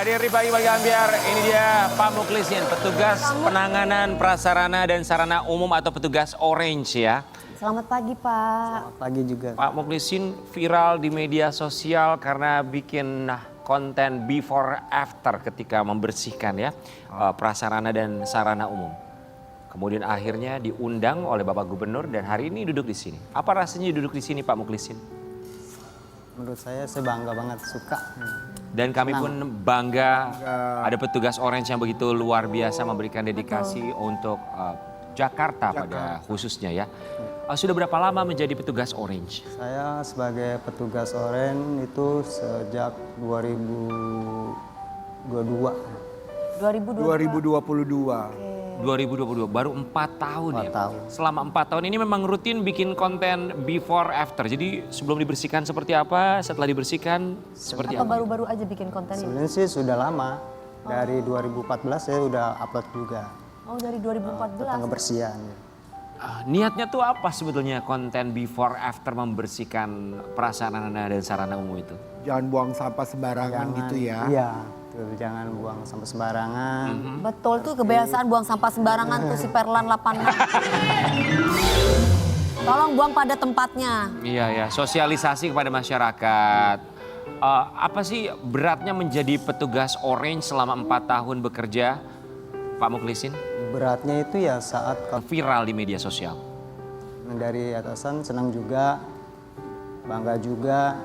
Hadir di Pagi-Pagi Ambiar, ini dia Pak Muklisin, petugas penanganan prasarana dan sarana umum atau petugas Orange ya. Selamat pagi Pak. Selamat pagi juga. Pak Muklisin viral di media sosial karena bikin konten before after ketika membersihkan ya prasarana dan sarana umum. Kemudian akhirnya diundang oleh Bapak Gubernur dan hari ini duduk di sini. Apa rasanya duduk di sini Pak Muklisin? Menurut saya bangga banget, suka. Dan kami pun bangga ada petugas Orange yang begitu luar biasa memberikan dedikasi untuk Jakarta pada khususnya ya. Sudah berapa lama menjadi petugas Orange? Saya sebagai petugas Orange itu sejak 2022. 2022. 2022, baru 4 tahun ya. 4 tahun. Selama 4 tahun ini memang rutin bikin konten before after. Jadi sebelum dibersihkan seperti apa, setelah dibersihkan seperti Atau apa? baru-baru aja bikin konten ini? Sebenarnya sih sudah lama. Dari 2014 saya udah upload juga. Oh dari Tentang 2014. kebersihan. Niatnya tuh apa sebetulnya konten before after membersihkan prasarana dan sarana umum itu? Jangan buang sampah sembarangan gitu ya. Iya, betul, jangan buang sampah sembarangan. Betul tuh kebiasaan buang sampah sembarangan tuh si Perlan 86. Tolong buang pada tempatnya. Iya ya, sosialisasi kepada masyarakat. Apa sih beratnya menjadi petugas Orange selama 4 tahun bekerja, Pak Muklisin? Beratnya itu ya saat Viral di media sosial. dari atasan senang juga, bangga juga,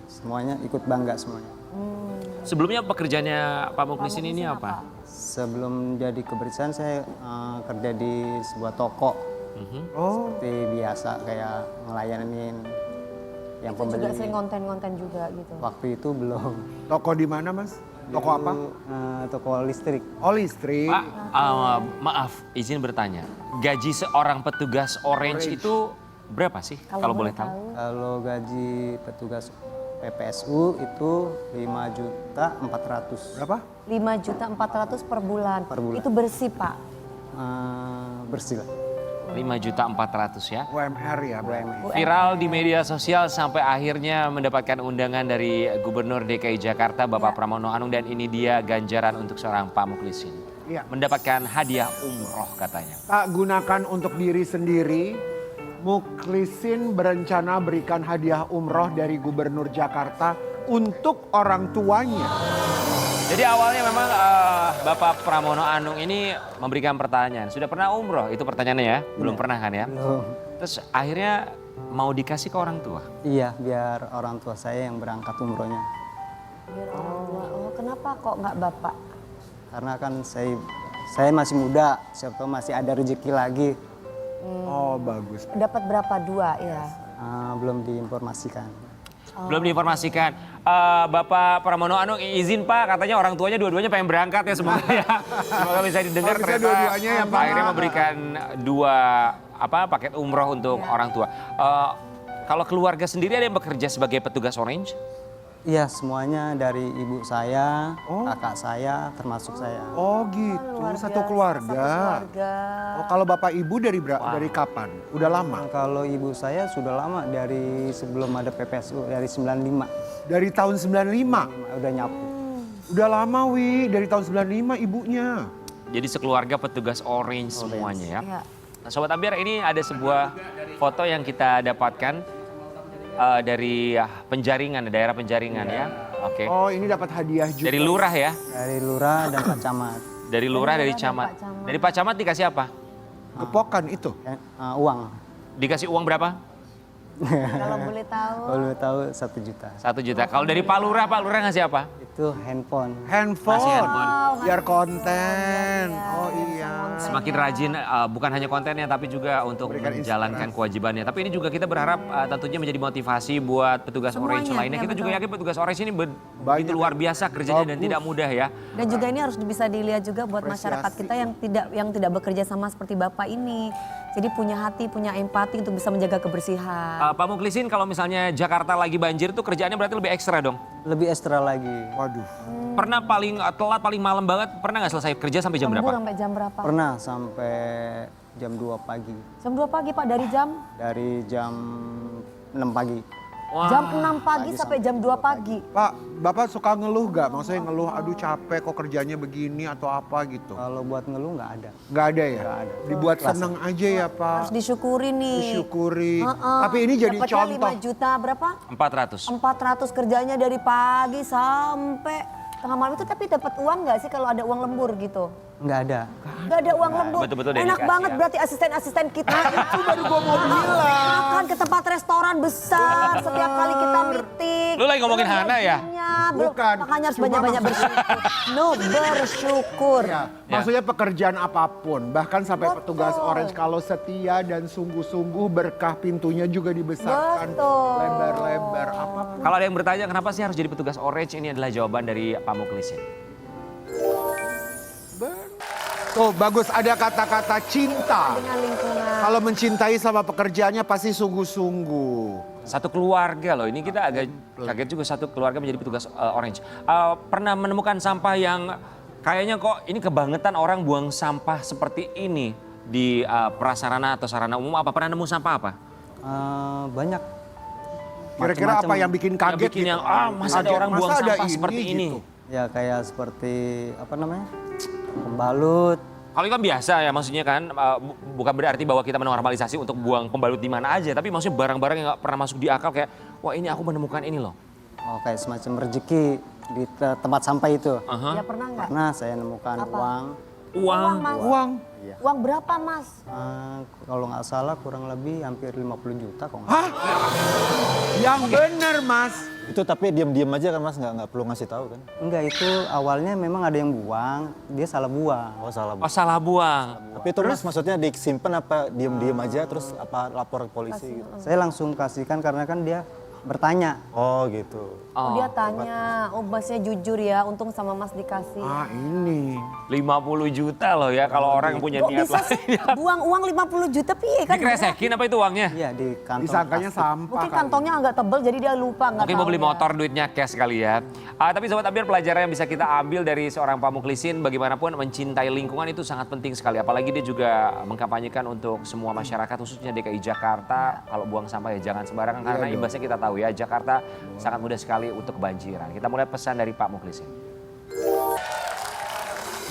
semuanya ikut bangga semuanya. Sebelumnya pekerjaannya Pak Muklisin ini apa? Sebelum jadi kebersihan saya kerja di sebuah toko. Oh, Seperti biasa kayak ngelayanin yang Itu juga pembeli. sering konten-konten juga gitu. Waktu itu belum. toko di mana Mas? Toko apa? Toko listrik. Oh listrik. Pak, maaf izin bertanya. Gaji seorang petugas Orange itu berapa sih kalau boleh tahu? Kalau gaji petugas PPSU itu 5.400.000. Berapa? 5.400.000 per bulan. Per bulan. Itu bersih Pak. Bersih lah. 5.400.000 ya. UMR ya. Bro. UMR. Viral di media sosial sampai akhirnya mendapatkan undangan dari Gubernur DKI Jakarta Bapak Pramono Anung dan ini dia ganjaran untuk seorang Pak Muklisin. Iya. Mendapatkan hadiah umroh katanya. Tak gunakan untuk diri sendiri. Muklisin berencana berikan hadiah umroh dari Gubernur Jakarta untuk orang tuanya. Jadi awalnya memang Bapak Pramono Anung ini memberikan pertanyaan. Sudah pernah umroh? Itu pertanyaannya ya? Belum pernah kan ya? Belum. Terus akhirnya mau dikasih ke orang tua. Iya, biar orang tua saya yang berangkat umrohnya. Biar orang tua. Oh kenapa kok nggak Bapak? Karena kan saya masih muda, siapa tahu masih ada rezeki lagi. Oh bagus. Dapat berapa? 2 ya? Belum diinformasikan. Belum diinformasikan. Bapak Pramono Anung izin Pak, katanya orang tuanya dua-duanya pengen berangkat ya semoga ya. Semoga bisa didengar Oh, bisa ternyata dua-duanya ya, Pak. akhirnya memberikan 2 paket umroh untuk orang tua. Kalau keluarga sendiri ada yang bekerja sebagai petugas Orange? Iya, semuanya dari ibu saya, kakak saya, termasuk saya. Oh gitu, Luar satu biasa, keluarga. Satu keluarga. Oh kalau bapak ibu dari kapan? Udah lama? Kalau ibu saya sudah lama dari sebelum ada PPSU, dari 95. Dari tahun 95? Udah nyapu. Udah lama Wi, dari tahun 95 ibunya. Jadi sekeluarga petugas Orange semuanya ya. Iya. Nah, Sobat Ambiar, ini ada sebuah foto yang kita dapatkan dari penjaringan, daerah penjaringan ya. Oke. Oh ini dapat hadiah juga. Dari lurah ya. Dari lurah dan Pak Camat. Dari lurah, dari camat. Dari Pak Camat dikasih apa? Gepokan itu. Uang. Dikasih uang berapa? Kalau boleh tahu. Kalau tahu 1 juta. 1 juta. Kalau dari Pak Lurah ngasih apa? Itu handphone. Handphone. Masih handphone. Biar konten. Oh iya. Semakin rajin, bukan hanya kontennya tapi juga untuk Memberikan menjalankan kewajibannya. Tapi ini juga kita berharap tentunya menjadi motivasi buat petugas Orange Semuanya, lainnya. ya Kita juga betul. yakin petugas Orange ini Banyak. itu luar biasa kerjanya dan Bagus. tidak mudah ya. Dan juga ini harus bisa dilihat juga buat masyarakat kita yang tidak bekerja sama seperti Bapak ini. Jadi punya hati, punya empati untuk bisa menjaga kebersihan. Pak Muklisin, kalau misalnya Jakarta lagi banjir tuh kerjaannya berarti lebih ekstra dong. Lebih ekstra lagi. Waduh. Pernah paling telat, paling malam banget, pernah nggak selesai kerja sampai jam Lembur berapa? sampai jam berapa? Pernah sampai jam 2 pagi. Jam 2 pagi Pak, dari jam? Dari jam 6 pagi. Wah, Jam 6 pagi sampai jam 2 pagi. Pak, Bapak suka ngeluh gak? Maksudnya ngeluh, aduh capek kok kerjanya begini atau apa gitu? Kalau buat ngeluh nggak ada. Nggak ada ya? Nggak ada. Dibuat seneng aja ya Pak. Harus disyukuri nih. Disyukuri. Heeh. Tapi ini jadi Dapatnya contoh. 5 juta berapa? 400. 400 kerjanya dari pagi sampai tengah malam itu, tapi dapat uang nggak sih kalau ada uang lembur gitu? Nggak ada. Nggak ada uang lembur. Betul-betul Enak dedikasi banget ya. berarti asisten-asisten kita. Itu baru gue mau bilang. Makan ke tempat restoran besar setiap kali kita meeting. Lu lagi ngomongin Belum Hana ya? gajinya, belum. Bukan. Makanya harus Cuma banyak-banyak bersyukur. No, bersyukur. Ya, maksudnya pekerjaan apapun, bahkan sampai Betul. petugas Orange kalau setia dan sungguh-sungguh berkah pintunya juga dibesarkan Betul. lebar-lebar apapun. Kalau ada yang bertanya kenapa sih harus jadi petugas Orange, ini adalah jawaban dari Pak Mukhlisin. Tuh bagus ada kata-kata cinta. Dengan lingkungan. Kalau mencintai sama pekerjaannya pasti sungguh-sungguh. Satu keluarga loh, ini kita agak kaget juga satu keluarga menjadi petugas Orange. Pernah menemukan sampah yang kayaknya kok ini kebangetan orang buang sampah seperti ini di prasarana atau sarana umum, apa pernah nemu sampah apa? Banyak. Kira-kira apa Macam-macam. yang bikin Yang kaget bikin gitu? yang masa ada Kaget, orang buang masa ada sampah seperti ini. gitu? Ya kayak seperti apa namanya? Pembalut. Kalau itu kan biasa ya, maksudnya kan bukan berarti bahwa kita menormalisasi untuk buang pembalut di mana aja, tapi maksudnya barang-barang yang nggak pernah masuk di akal kayak, wah ini aku menemukan ini loh. Oh, kayak semacam rezeki di tempat sampah itu. Ya pernah nggak? Pernah saya nemukan uang. Uang. Mas. Uang. Uang berapa Mas? Kalau nggak salah kurang lebih hampir 50 juta kok. Hah? Yang bener Mas. Itu tapi diam-diam aja kan Mas, nggak perlu ngasih tahu kan? Enggak, itu awalnya memang ada yang buang, dia salah buang. Oh salah. Oh salah buang. Tapi itu Mas maksudnya disimpan apa diam-diam aja terus apa lapor ke polisi gitu? Saya langsung kasihkan karena kan dia bertanya. Oh gitu. Oh, dia tanya, oh Masnya jujur ya, untung sama Mas dikasih. Ah ini. 50 juta loh ya kalau orang yang punya Kok niat bisa sih lain. buang uang 50 juta piye kan? Dikresekin apa itu uangnya? Iya di kantong. Disangkanya plastik. sampah Mungkin kali. kantongnya agak tebel jadi dia lupa nggak Mungkin tahu mau beli ya. motor duitnya cash kali ya. Tapi Sobat Ambiar, pelajaran yang bisa kita ambil dari seorang Pak Mukhlisin, bagaimanapun mencintai lingkungan itu sangat penting sekali. Apalagi dia juga mengkampanyekan untuk semua masyarakat khususnya DKI Jakarta. Kalau buang sampah ya jangan sembarangan karena imbasnya kita tahu ya, Jakarta sangat mudah sekali untuk kebanjiran. Kita mulai pesan dari Pak Mukhlisin.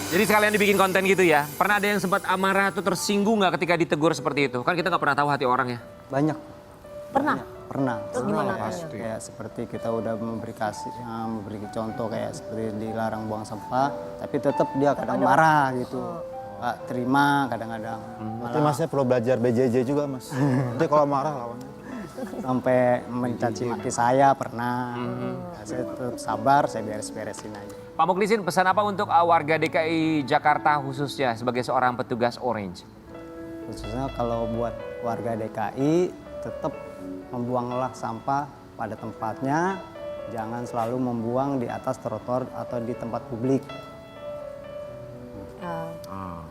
Jadi sekalian dibikin konten gitu ya. Pernah ada yang sempat amarah atau tersinggung nggak ketika ditegur seperti itu? Kan kita nggak pernah tahu hati orang ya. Banyak. Pernah? Pernah. Terus gimana? Kayak seperti kita udah memberi contoh kayak seperti dilarang buang sampah, tapi tetap dia kadang marah gitu. Nggak terima kadang-kadang. Nanti Masnya perlu belajar BJJ juga Mas. Nanti kalau marah lawannya. Sampai mencaci maki saya pernah. Saya tetap sabar, saya beres-beresin aja. Pak Mukhlisin, pesan apa untuk warga DKI Jakarta khususnya sebagai seorang petugas Orange? Khususnya kalau buat warga DKI tetap membuanglah sampah pada tempatnya, jangan selalu membuang di atas trotoar atau di tempat publik.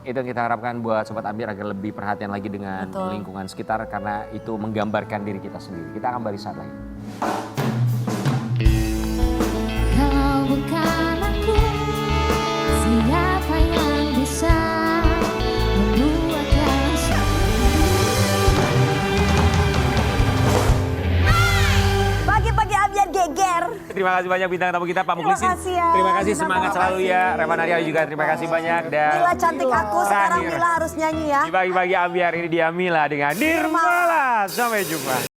Itu yang kita harapkan buat Sobat Ambiar agar lebih perhatian lagi dengan Betul. lingkungan sekitar karena itu menggambarkan diri kita sendiri. Kita akan balik saat lagi. Kalau bukan aku, siapa yang bisa membuat rasa? Pagi-pagi Ambiar geger. Terima kasih banyak bintang tamu kita Pak Mukhlisin. kasih ya. Terima kasih, Terima semangat kasih. selalu ya. Revan Arya juga terima kasih banyak dan Mila cantik aku, sekarang Terakhir. Mila harus nyanyi ya. di pagi-pagi Ambiar ini dia Mila dengan Nirmala. Sampai jumpa.